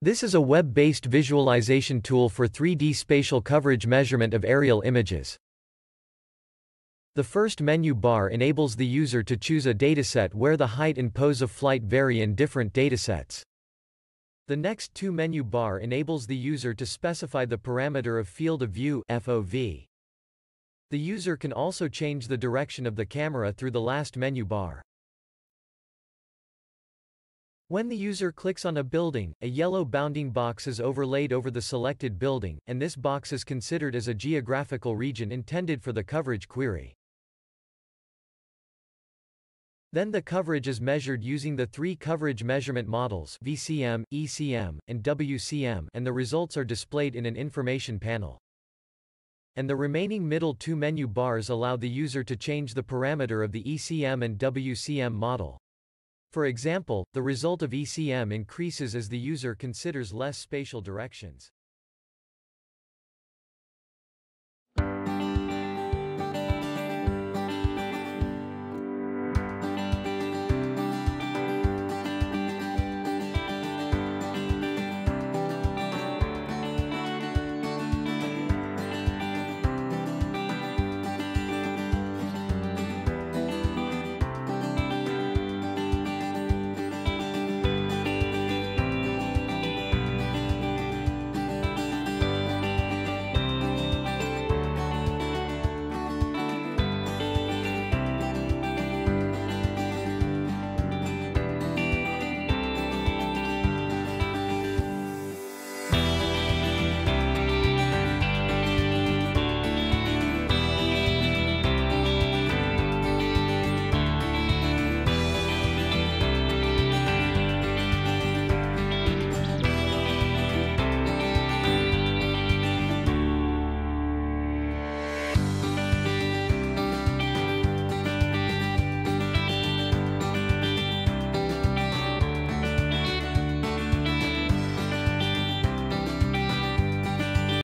This is a web-based visualization tool for 3D spatial coverage measurement of aerial images. The first menu bar enables the user to choose a dataset where the height and pose of flight vary in different datasets. The next two menu bar enables the user to specify the parameter of field of view (FOV). The user can also change the direction of the camera through the last menu bar. When the user clicks on a building, a yellow bounding box is overlaid over the selected building, and this box is considered as a geographical region intended for the coverage query. Then the coverage is measured using the three coverage measurement models VCM, ECM, and WCM, and the results are displayed in an information panel. And the remaining middle two menu bars allow the user to change the parameter of the ECM and WCM model. For example, the result of ECM increases as the user considers less spatial directions.